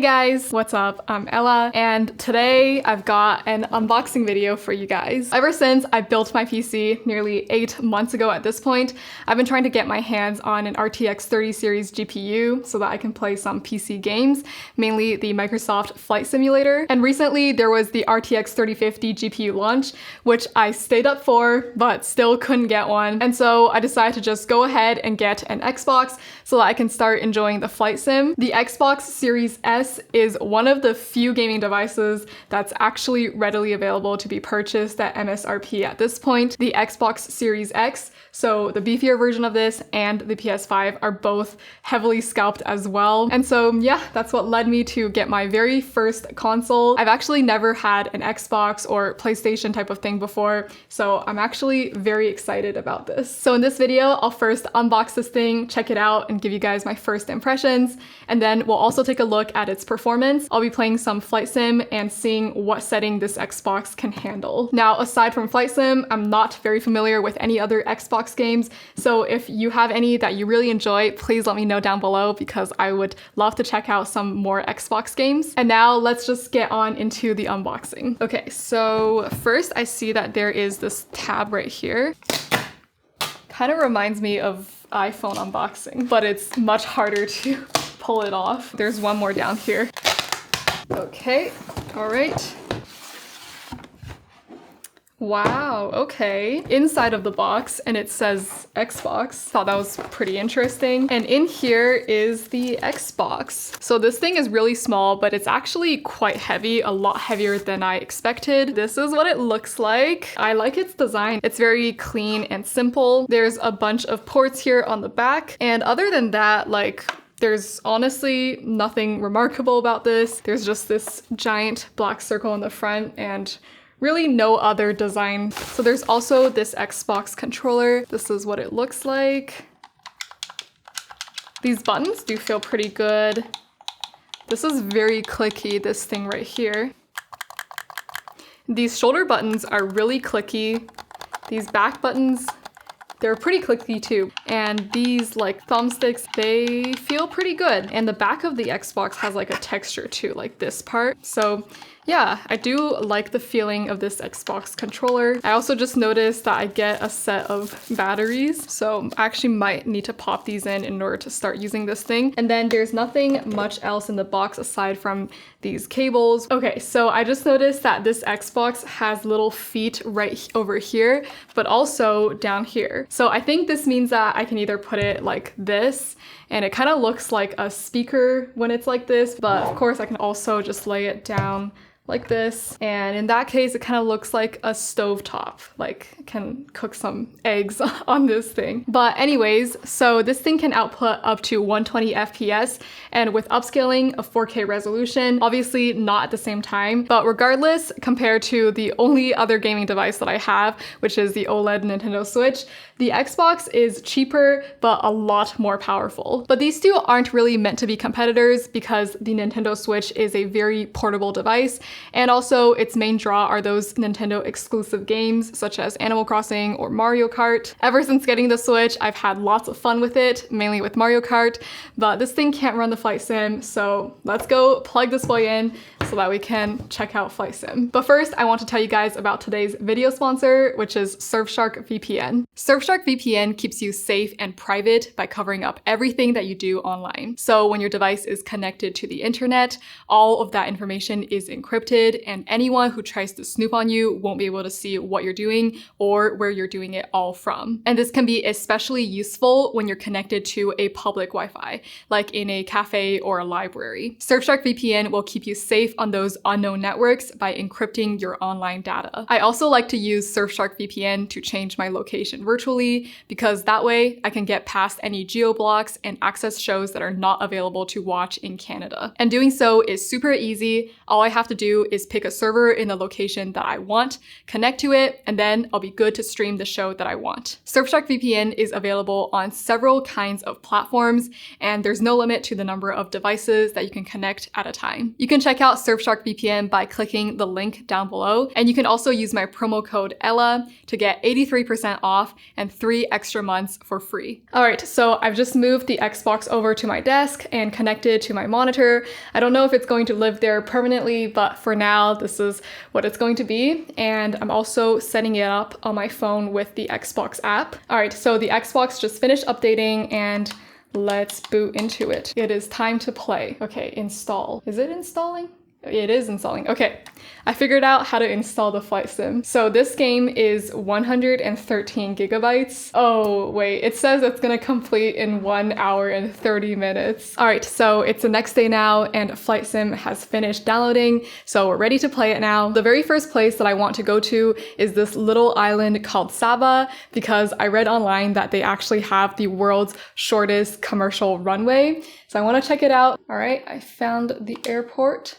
Hey guys, what's up? I'm Ella, and today I've got an unboxing video for you guys. Ever since I built my PC nearly 8 months ago at this point, I've been trying to get my hands on an RTX 30 series GPU so that I can play some PC games, mainly the Microsoft Flight Simulator. And recently there was the RTX 3050 GPU launch, which I stayed up for, but still couldn't get one. And so I decided to just go ahead and get an Xbox so that I can start enjoying the flight sim. The Xbox Series S is one of the few gaming devices that's actually readily available to be purchased at MSRP at this point. The Xbox Series X, so the beefier version of this, and the PS5 are both heavily scalped as well. And so yeah, that's what led me to get my very first console. I've actually never had an Xbox or PlayStation type of thing before, so I'm actually very excited about this. So in this video, I'll first unbox this thing, check it out, and give you guys my first impressions, and then we'll also take a look at its performance. I'll be playing some flight sim and seeing what setting this Xbox can handle. Now, aside from flight sim, I'm not very familiar with any other Xbox games, so if you have any that you really enjoy, please let me know down below because I would love to check out some more Xbox games. And now let's just get on into the unboxing. Okay, so first I see that there is this tab right here. Kind of reminds me of iPhone unboxing, but it's much harder to pull it off. There's one more down here. Okay, all right. Wow, okay. Inside of the box, and it says Xbox. Thought that was pretty interesting. And in here is the Xbox. So this thing is really small, but it's actually quite heavy, a lot heavier than I expected. This is what it looks like. I like its design. It's very clean and simple. There's a bunch of ports here on the back. And other than that, there's honestly nothing remarkable about this. There's just this giant black circle in the front and really no other design. So there's also this Xbox controller. This is what it looks like. These buttons do feel pretty good. This is very clicky, this thing right here. These shoulder buttons are really clicky. These back buttons, they're pretty clicky too. And these thumbsticks, they feel pretty good. And the back of the Xbox has a texture too, like this part. So yeah, I do like the feeling of this Xbox controller. I also just noticed that I get a set of batteries, so I actually might need to pop these in order to start using this thing. And then there's nothing much else in the box aside from these cables. Okay, so I just noticed that this Xbox has little feet right over here, but also down here. So I think this means that I can either put it like this, and it kind of looks like a speaker when it's like this, but of course I can also just lay it down like this, and in that case it kind of looks like a stovetop, can cook some eggs on this thing. But anyways, so this thing can output up to 120 FPS and with upscaling a 4K resolution, obviously not at the same time, but regardless, compared to the only other gaming device that I have, which is the OLED Nintendo Switch, the Xbox is cheaper but a lot more powerful. But these two aren't really meant to be competitors because the Nintendo Switch is a very portable device, and also its main draw are those Nintendo exclusive games such as Animal Crossing or Mario Kart. Ever since getting the Switch, I've had lots of fun with it, mainly with Mario Kart, but this thing can't run the flight sim, so let's go plug this boy in so that we can check out flight sim. But first, I want to tell you guys about today's video sponsor, which is Surfshark VPN. Surfshark VPN keeps you safe and private by covering up everything that you do online. So when your device is connected to the internet, all of that information is encrypted, and anyone who tries to snoop on you won't be able to see what you're doing or where you're doing it all from. And this can be especially useful when you're connected to a public Wi-Fi, like in a cafe or a library. Surfshark VPN will keep you safe on those unknown networks by encrypting your online data. I also like to use Surfshark VPN to change my location virtually, because that way I can get past any geo blocks and access shows that are not available to watch in Canada. And doing so is super easy. All I have to do is pick a server in the location that I want, connect to it, and then I'll be good to stream the show that I want. Surfshark VPN is available on several kinds of platforms, and there's no limit to the number of devices that you can connect at a time. You can check out Surfshark VPN by clicking the link down below, and you can also use my promo code ELLA to get 83% off and and 3 extra months for free. All right, so I've just moved the Xbox over to my desk and connected to my monitor. I don't know if it's going to live there permanently, but for now, this is what it's going to be. And I'm also setting it up on my phone with the Xbox app. All right, so the Xbox just finished updating and let's boot into it. It is time to play. Okay, install. Is it installing? It is installing. Okay, I figured out how to install the flight sim. So this game is 113 gigabytes. Oh, wait, it says it's gonna complete in 1 hour and 30 minutes. All right, so it's the next day now and flight sim has finished downloading. So we're ready to play it now. The very first place that I want to go to is this little island called Saba because I read online that they actually have the world's shortest commercial runway. So I wanna check it out. All right, I found the airport.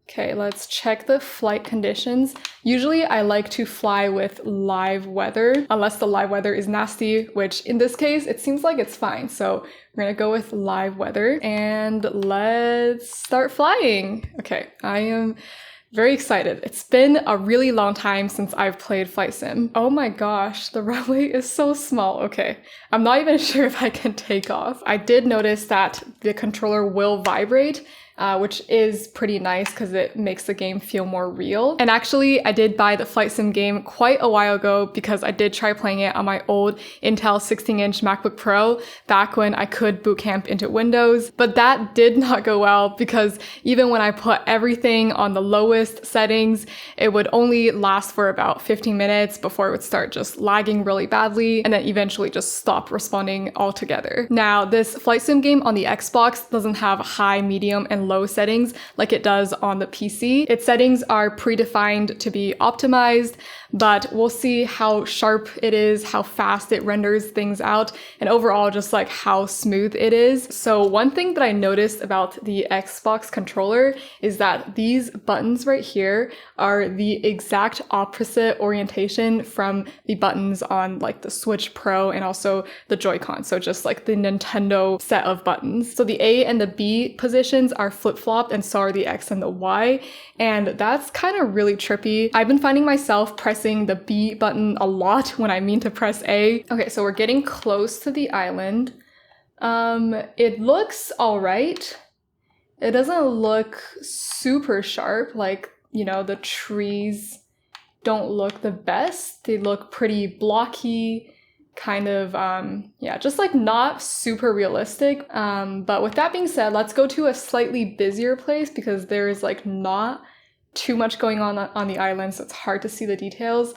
Okay, let's check the flight conditions. Usually I like to fly with live weather, unless the live weather is nasty, which in this case, it seems like it's fine. So we're gonna go with live weather and let's start flying. Okay, I am very excited. It's been a really long time since I've played flight sim. Oh my gosh, the runway is so small. Okay, I'm not even sure if I can take off. I did notice that the controller will vibrate, which is pretty nice because it makes the game feel more real. And actually, I did buy the flight sim game quite a while ago because I did try playing it on my old Intel 16-inch MacBook Pro back when I could boot camp into Windows. But that did not go well because even when I put everything on the lowest settings, it would only last for about 15 minutes before it would start just lagging really badly and then eventually just stop responding altogether. Now, this flight sim game on the Xbox doesn't have high, medium, and low settings like it does on the PC. Its settings are predefined to be optimized, but we'll see how sharp it is, how fast it renders things out, and overall just like how smooth it is. So one thing that I noticed about the Xbox controller is that these buttons right here are the exact opposite orientation from the buttons on like the Switch Pro and also the Joy-Con. So just like the Nintendo set of buttons. So the A and the B positions are flip-flopped and so are the X and the Y. And that's kind of really trippy. I've been finding myself pressing the B button a lot when I mean to press A. Okay, so we're getting close to the island. It looks all right. It doesn't look super sharp, like, you know, the trees don't look the best. They look pretty blocky, kind of, yeah, just like not super realistic. But with that being said, let's go to a slightly busier place because there is like not too much going on the island, so it's hard to see the details.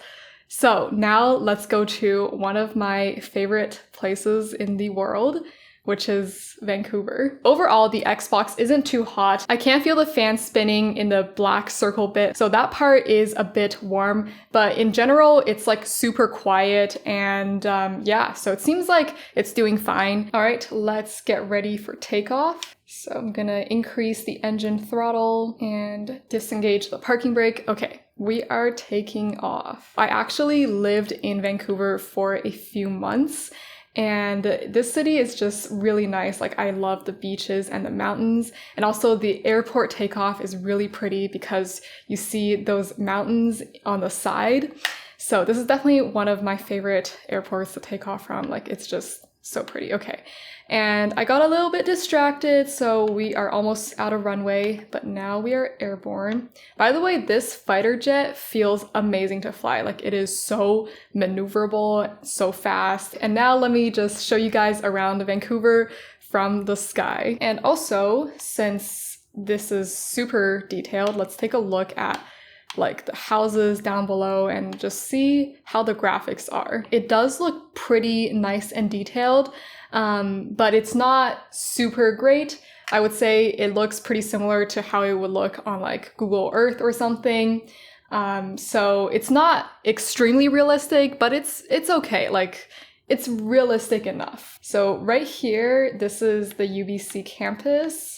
So now let's go to one of my favorite places in the world, which is Vancouver. Overall, the Xbox isn't too hot. I can feel the fan spinning in the black circle bit, so that part is a bit warm, but in general, it's like super quiet and yeah, so it seems like it's doing fine. All right, let's get ready for takeoff. So I'm gonna increase the engine throttle and disengage the parking brake. Okay, we are taking off. I actually lived in Vancouver for a few months, and this city is just really nice. Like, I love the beaches and the mountains. And also the airport takeoff is really pretty because you see those mountains on the side. So this is definitely one of my favorite airports to take off from. Like, it's just so pretty. Okay. And I got a little bit distracted, so we are almost out of runway, but now we are airborne. By the way, this fighter jet feels amazing to fly. Like, it is so maneuverable, so fast. And now let me just show you guys around Vancouver from the sky. And also, since this is super detailed, let's take a look at like the houses down below and just see how the graphics are. It does look pretty nice and detailed, but it's not super great. I would say it looks pretty similar to how it would look on like Google Earth or something. So it's not extremely realistic, but it's okay. Like, it's realistic enough. So right here, this is the UBC campus.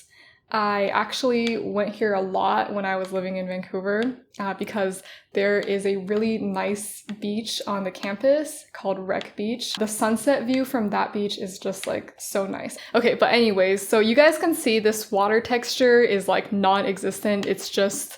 I actually went here a lot when I was living in Vancouver because there is a really nice beach on the campus called Wreck Beach. The sunset view from that beach is just like so nice. Okay, but anyways, so you guys can see this water texture is like non-existent. It's just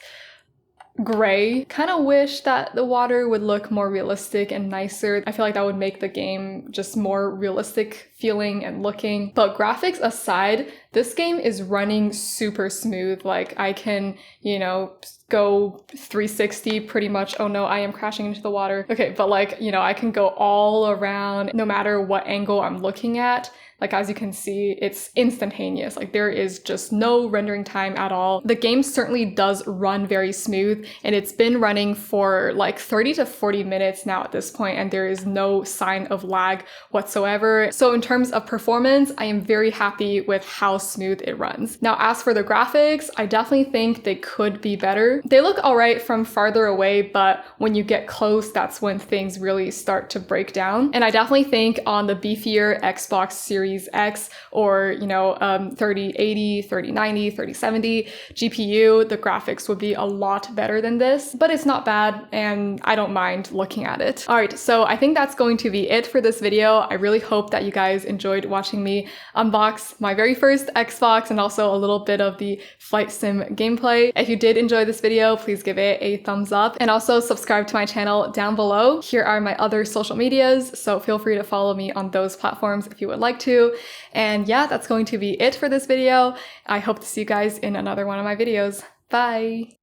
gray. Kind of wish that the water would look more realistic and nicer. I feel like that would make the game just more realistic feeling and looking. But graphics aside, this game is running super smooth. Like I can, you know, go 360 pretty much. Oh no, I am crashing into the water. Okay, but like, you know, I can go all around no matter what angle I'm looking at. Like as you can see, it's instantaneous. Like there is just no rendering time at all. The game certainly does run very smooth, and it's been running for like 30 to 40 minutes now at this point, and there is no sign of lag whatsoever. So in terms of performance, I am very happy with how smooth it runs. Now, as for the graphics, I definitely think they could be better. They look all right from farther away, but when you get close, that's when things really start to break down. And I definitely think on the beefier Xbox Series X or, you know, 3080, 3090, 3070 GPU, the graphics would be a lot better than this, but it's not bad and I don't mind looking at it. All right, so I think that's going to be it for this video. I really hope that you guys enjoyed watching me unbox my very first Xbox and also a little bit of the Flight Sim gameplay. If you did enjoy this video, please give it a thumbs up and also subscribe to my channel down below. Here are my other social medias, so feel free to follow me on those platforms if you would like to. And yeah, that's going to be it for this video. I hope to see you guys in another one of my videos. Bye!